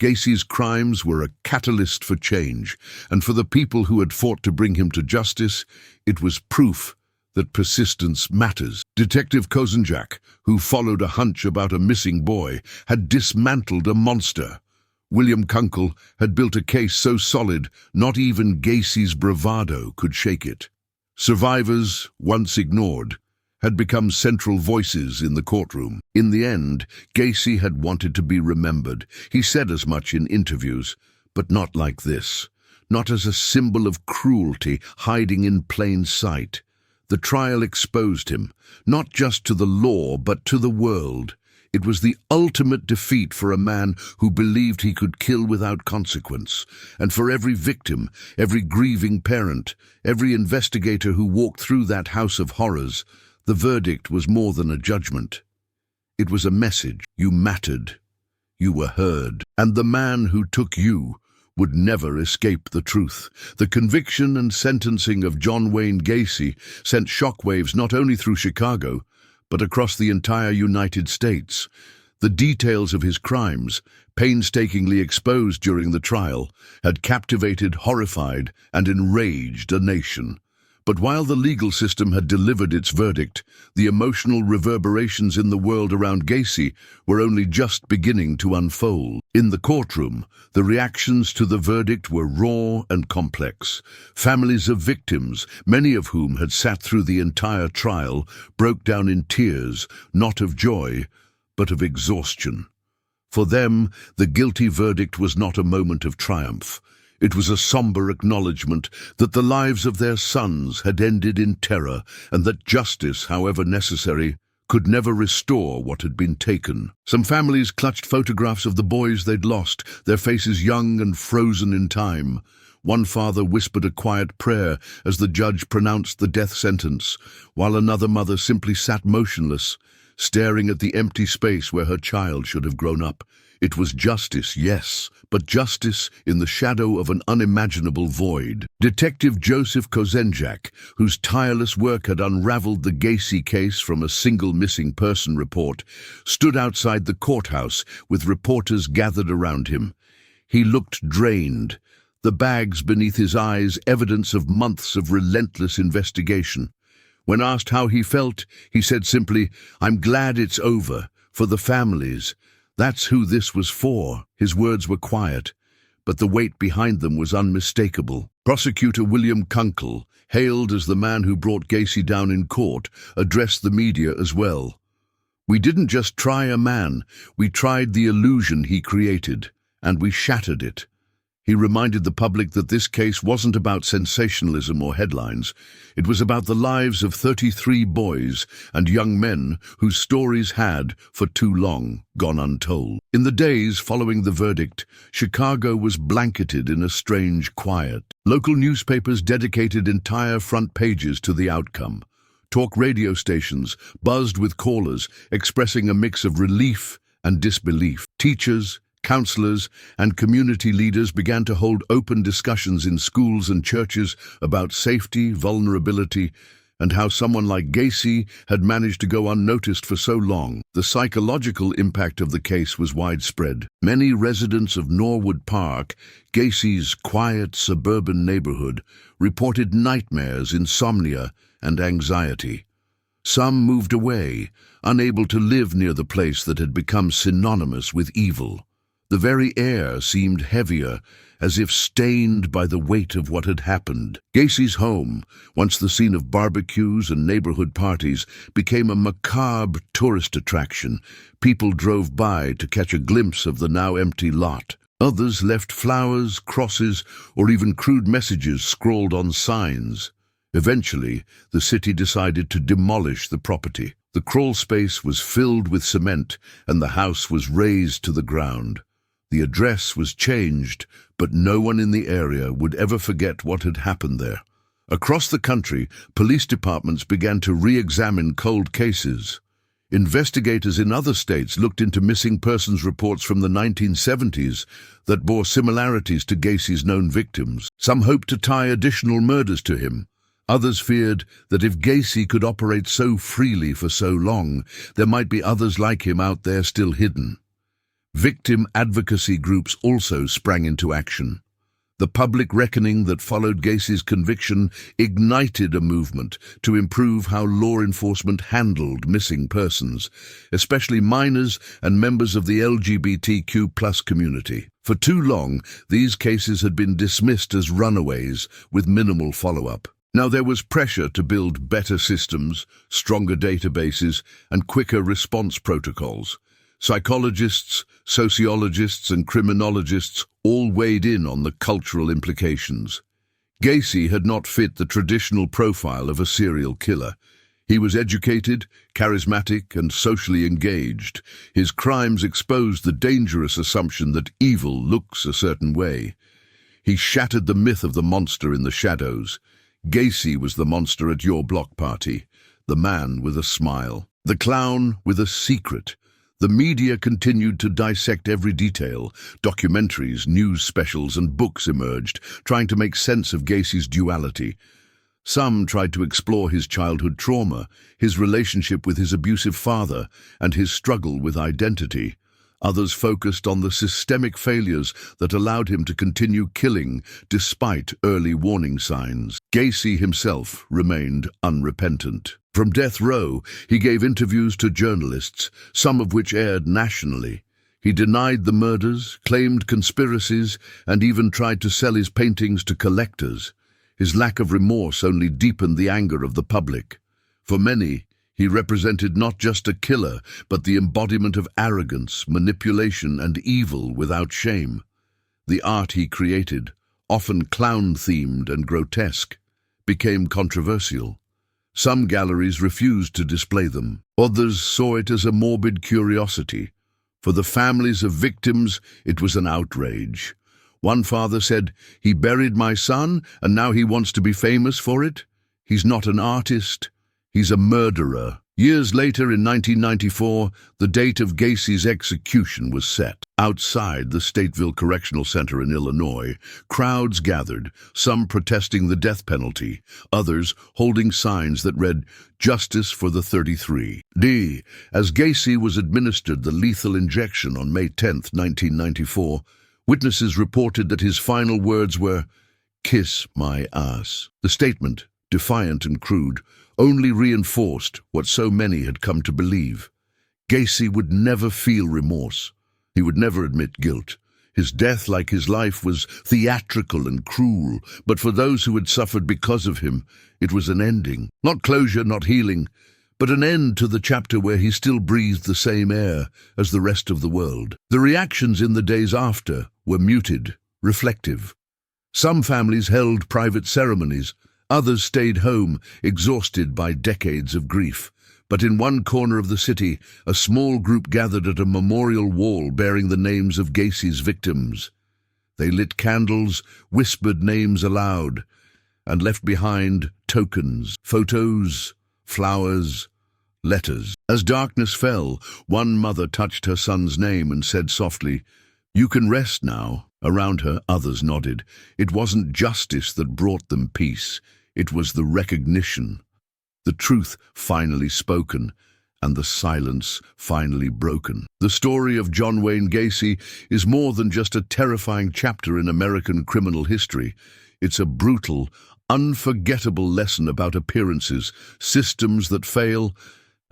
Gacy's crimes were a catalyst for change, and for the people who had fought to bring him to justice, it was proof that persistence matters. Detective Kozenjak, who followed a hunch about a missing boy, had dismantled a monster. William Kunkel had built a case so solid, not even Gacy's bravado could shake it. Survivors, once ignored, had become central voices in the courtroom. In the end, Gacy had wanted to be remembered. He said as much in interviews, but not like this. Not as a symbol of cruelty hiding in plain sight. The trial exposed him, not just to the law, but to the world. It was the ultimate defeat for a man who believed he could kill without consequence. And for every victim, every grieving parent, every investigator who walked through that house of horrors, the verdict was more than a judgment. It was a message. You mattered. You were heard. And the man who took you would never escape the truth. The conviction and sentencing of John Wayne Gacy sent shockwaves not only through Chicago, but across the entire United States. The details of his crimes, painstakingly exposed during the trial, had captivated, horrified, and enraged a nation. But while the legal system had delivered its verdict, the emotional reverberations in the world around Gacy were only just beginning to unfold. In the courtroom, the reactions to the verdict were raw and complex. Families of victims, many of whom had sat through the entire trial, broke down in tears, not of joy, but of exhaustion. For them, the guilty verdict was not a moment of triumph. It was a somber acknowledgement that the lives of their sons had ended in terror and that justice, however necessary, could never restore what had been taken. Some families clutched photographs of the boys they'd lost, their faces young and frozen in time. One father whispered a quiet prayer as the judge pronounced the death sentence, while another mother simply sat motionless, staring at the empty space where her child should have grown up. It was justice, yes, but justice in the shadow of an unimaginable void. Detective Joseph Kozenjak, whose tireless work had unraveled the Gacy case from a single missing person report, stood outside the courthouse with reporters gathered around him. He looked drained, the bags beneath his eyes evidence of months of relentless investigation. When asked how he felt, he said simply, "I'm glad it's over, for the families. That's who this was for." His words were quiet, but the weight behind them was unmistakable. Prosecutor William Kunkel, hailed as the man who brought Gacy down in court, addressed the media as well. "We didn't just try a man, we tried the illusion he created, and we shattered it." He reminded the public that this case wasn't about sensationalism or headlines. It was about the lives of 33 boys and young men whose stories had, for too long, gone untold. In the days following the verdict, Chicago was blanketed in a strange quiet. Local newspapers dedicated entire front pages to the outcome. Talk radio stations buzzed with callers expressing a mix of relief and disbelief. Teachers, counselors, and community leaders began to hold open discussions in schools and churches about safety, vulnerability, and how someone like Gacy had managed to go unnoticed for so long. The psychological impact of the case was widespread. Many residents of Norwood Park, Gacy's quiet suburban neighborhood, reported nightmares, insomnia, and anxiety. Some moved away, unable to live near the place that had become synonymous with evil. The very air seemed heavier, as if stained by the weight of what had happened. Gacy's home, once the scene of barbecues and neighborhood parties, became a macabre tourist attraction. People drove by to catch a glimpse of the now empty lot. Others left flowers, crosses, or even crude messages scrawled on signs. Eventually, the city decided to demolish the property. The crawl space was filled with cement, and the house was razed to the ground. The address was changed, but no one in the area would ever forget what had happened there. Across the country, police departments began to re-examine cold cases. Investigators in other states looked into missing persons reports from the 1970s that bore similarities to Gacy's known victims. Some hoped to tie additional murders to him. Others feared that if Gacy could operate so freely for so long, there might be others like him out there still hidden. Victim advocacy groups also sprang into action. The public reckoning that followed Gacy's conviction ignited a movement to improve how law enforcement handled missing persons, especially minors and members of the LGBTQ+ community. For too long, these cases had been dismissed as runaways with minimal follow-up. Now there was pressure to build better systems, stronger databases, and quicker response protocols. Psychologists, sociologists, and criminologists all weighed in on the cultural implications. Gacy had not fit the traditional profile of a serial killer. He was educated, charismatic, and socially engaged. His crimes exposed the dangerous assumption that evil looks a certain way. He shattered the myth of the monster in the shadows. Gacy was the monster at your block party, the man with a smile, the clown with a secret. The media continued to dissect every detail. Documentaries, news specials, and books emerged, trying to make sense of Gacy's duality. Some tried to explore his childhood trauma, his relationship with his abusive father, and his struggle with identity. Others focused on the systemic failures that allowed him to continue killing despite early warning signs. Gacy himself remained unrepentant. From death row, he gave interviews to journalists, some of which aired nationally. He denied the murders, claimed conspiracies, and even tried to sell his paintings to collectors. His lack of remorse only deepened the anger of the public. For many, he represented not just a killer, but the embodiment of arrogance, manipulation, and evil without shame. The art he created, often clown-themed and grotesque, became controversial. Some galleries refused to display them. Others saw it as a morbid curiosity. For the families of victims, it was an outrage. One father said, "He buried my son, and now he wants to be famous for it? He's not an artist. He's a murderer." Years later, in 1994, the date of Gacy's execution was set. Outside the Stateville Correctional Center in Illinois, crowds gathered, some protesting the death penalty, others holding signs that read, "Justice for the 33." As Gacy was administered the lethal injection on May 10, 1994, witnesses reported that his final words were, "Kiss my ass." The statement, defiant and crude, only reinforced what so many had come to believe. Gacy would never feel remorse. He would never admit guilt. His death, like his life, was theatrical and cruel, but for those who had suffered because of him, it was an ending. Not closure, not healing, but an end to the chapter where he still breathed the same air as the rest of the world. The reactions in the days after were muted, reflective. Some families held private ceremonies. Others stayed home, exhausted by decades of grief. But in one corner of the city, a small group gathered at a memorial wall bearing the names of Gacy's victims. They lit candles, whispered names aloud, and left behind tokens, photos, flowers, letters. As darkness fell, one mother touched her son's name and said softly, "You can rest now." Around her, others nodded. It wasn't justice that brought them peace. It was the recognition, the truth finally spoken, and the silence finally broken. The story of John Wayne Gacy is more than just a terrifying chapter in American criminal history. It's a brutal, unforgettable lesson about appearances, systems that fail,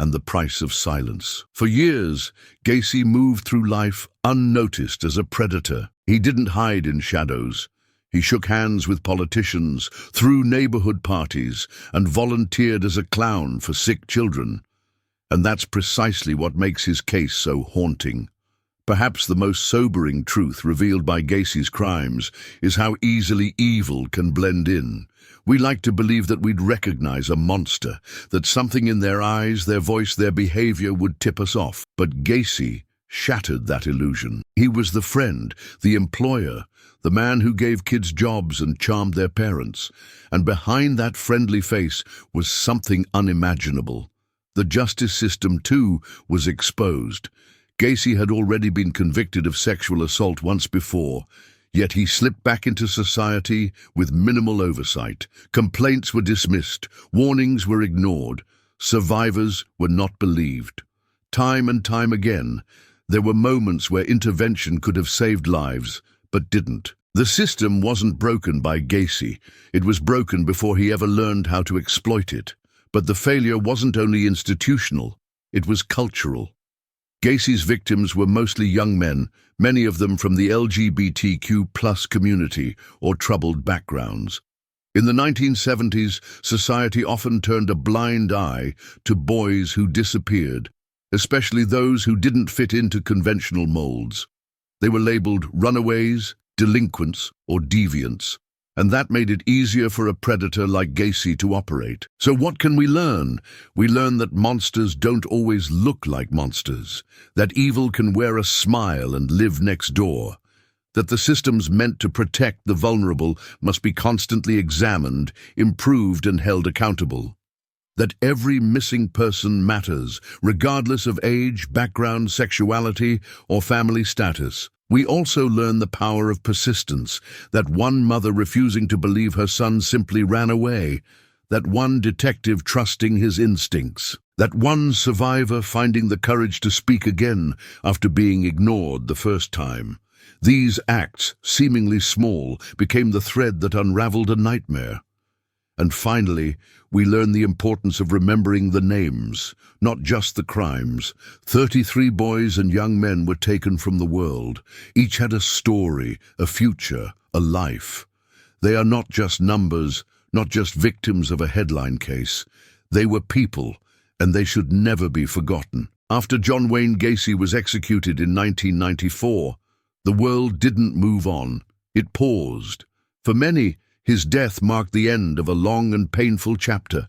and the price of silence. For years, Gacy moved through life unnoticed as a predator. He didn't hide in shadows. He shook hands with politicians, threw neighborhood parties, and volunteered as a clown for sick children. And that's precisely what makes his case so haunting. Perhaps the most sobering truth revealed by Gacy's crimes is how easily evil can blend in. We like to believe that we'd recognize a monster, that something in their eyes, their voice, their behavior would tip us off. But Gacy shattered that illusion. He was the friend, the employer, the man who gave kids jobs and charmed their parents. And behind that friendly face was something unimaginable. The justice system, too, was exposed. Gacy had already been convicted of sexual assault once before, yet he slipped back into society with minimal oversight. Complaints were dismissed, warnings were ignored, survivors were not believed. Time and time again, there were moments where intervention could have saved lives, but didn't. The system wasn't broken by Gacy. It was broken before he ever learned how to exploit it. But the failure wasn't only institutional, it was cultural. Gacy's victims were mostly young men, many of them from the LGBTQ+ community or troubled backgrounds. In the 1970s, society often turned a blind eye to boys who disappeared, especially those who didn't fit into conventional molds. They were labeled runaways, delinquents, or deviants, and that made it easier for a predator like Gacy to operate. So what can we learn? We learn that monsters don't always look like monsters, that evil can wear a smile and live next door, that the systems meant to protect the vulnerable must be constantly examined, improved, and held accountable, that every missing person matters, regardless of age, background, sexuality, or family status. We also learn the power of persistence, that one mother refusing to believe her son simply ran away, that one detective trusting his instincts, that one survivor finding the courage to speak again after being ignored the first time. These acts, seemingly small, became the thread that unraveled a nightmare. And finally, we learn the importance of remembering the names, not just the crimes. 33 boys and young men were taken from the world. Each had a story, a future, a life. They are not just numbers, not just victims of a headline case. They were people, and they should never be forgotten. After John Wayne Gacy was executed in 1994, the world didn't move on. It paused. For many, his death marked the end of a long and painful chapter.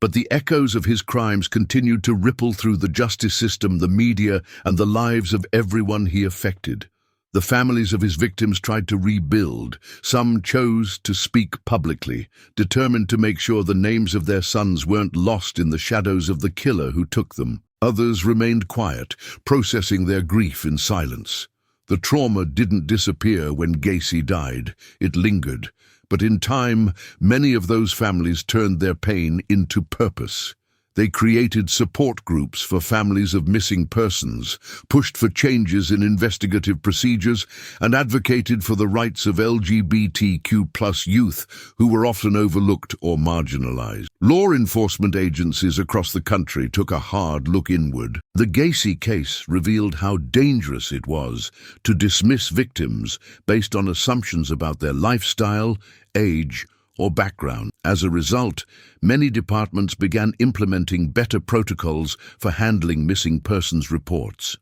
But the echoes of his crimes continued to ripple through the justice system, the media, and the lives of everyone he affected. The families of his victims tried to rebuild. Some chose to speak publicly, determined to make sure the names of their sons weren't lost in the shadows of the killer who took them. Others remained quiet, processing their grief in silence. The trauma didn't disappear when Gacy died. It lingered. But in time, many of those families turned their pain into purpose. They created support groups for families of missing persons, pushed for changes in investigative procedures, and advocated for the rights of LGBTQ+ youth who were often overlooked or marginalized. Law enforcement agencies across the country took a hard look inward. The Gacy case revealed how dangerous it was to dismiss victims based on assumptions about their lifestyle, age, or background. As a result, many departments began implementing better protocols for handling missing persons reports.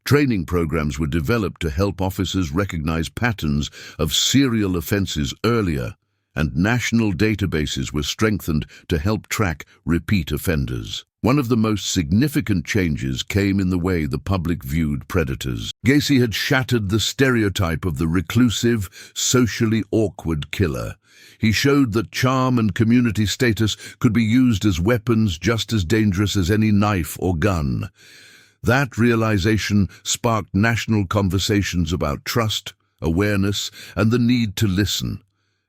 Training programs were developed to help officers recognize patterns of serial offenses earlier, and national databases were strengthened to help track repeat offenders. One of the most significant changes came in the way the public viewed predators. Gacy had shattered the stereotype of the reclusive, socially awkward killer. He showed that charm and community status could be used as weapons just as dangerous as any knife or gun. That realization sparked national conversations about trust, awareness, and the need to listen,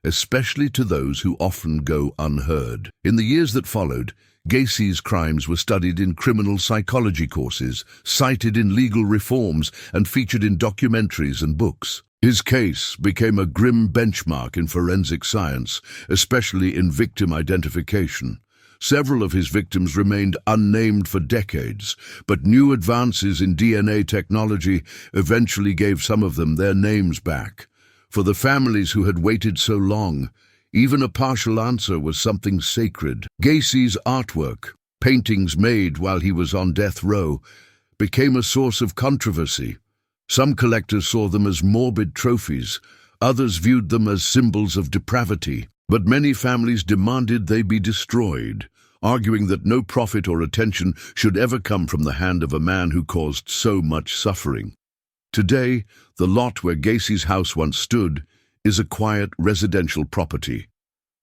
especially to those who often go unheard. In the years that followed, Gacy's crimes were studied in criminal psychology courses, cited in legal reforms, and featured in documentaries and books. His case became a grim benchmark in forensic science, especially in victim identification. Several of his victims remained unnamed for decades, but new advances in DNA technology eventually gave some of them their names back. For the families who had waited so long, even a partial answer was something sacred. Gacy's artwork, paintings made while he was on death row, became a source of controversy. Some collectors saw them as morbid trophies, others viewed them as symbols of depravity, but many families demanded they be destroyed, arguing that no profit or attention should ever come from the hand of a man who caused so much suffering. Today, the lot where Gacy's house once stood is a quiet residential property.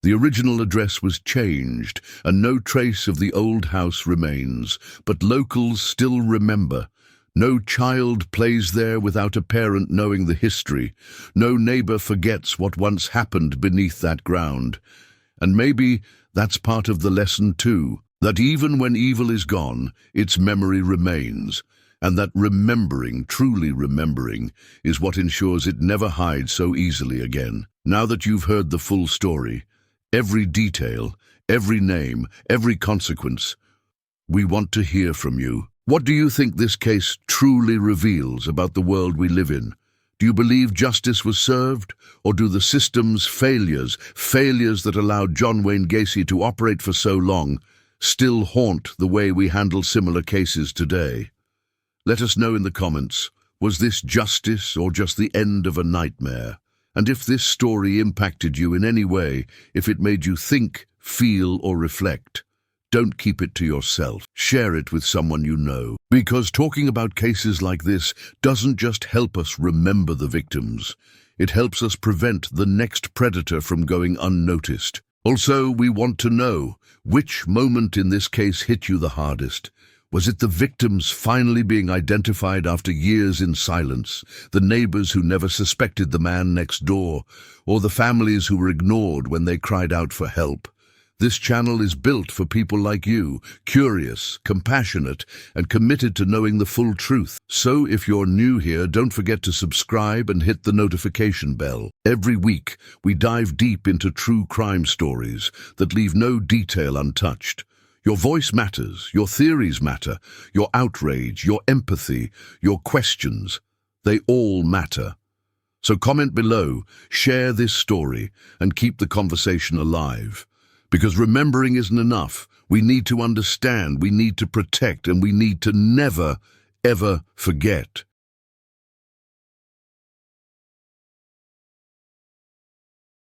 The original address was changed, and no trace of the old house remains, but locals still remember. No child plays there without a parent knowing the history. No neighbor forgets what once happened beneath that ground. And maybe that's part of the lesson too, that even when evil is gone, its memory remains, and that remembering, truly remembering, is what ensures it never hides so easily again. Now that you've heard the full story, every detail, every name, every consequence, we want to hear from you. What do you think this case truly reveals about the world we live in? Do you believe justice was served, or do the system's failures that allowed John Wayne Gacy to operate for so long, still haunt the way we handle similar cases today? Let us know in the comments, was this justice or just the end of a nightmare? And if this story impacted you in any way, if it made you think, feel, or reflect, don't keep it to yourself. Share it with someone you know. Because talking about cases like this doesn't just help us remember the victims. It helps us prevent the next predator from going unnoticed. Also, we want to know, which moment in this case hit you the hardest? Was it the victims finally being identified after years in silence, the neighbors who never suspected the man next door, or the families who were ignored when they cried out for help? This channel is built for people like you, curious, compassionate, and committed to knowing the full truth. So if you're new here, don't forget to subscribe and hit the notification bell. Every week, we dive deep into true crime stories that leave no detail untouched. Your voice matters, your theories matter, your outrage, your empathy, your questions, they all matter. So comment below, share this story, and keep the conversation alive. Because remembering isn't enough. We need to understand, we need to protect, and we need to never, ever forget.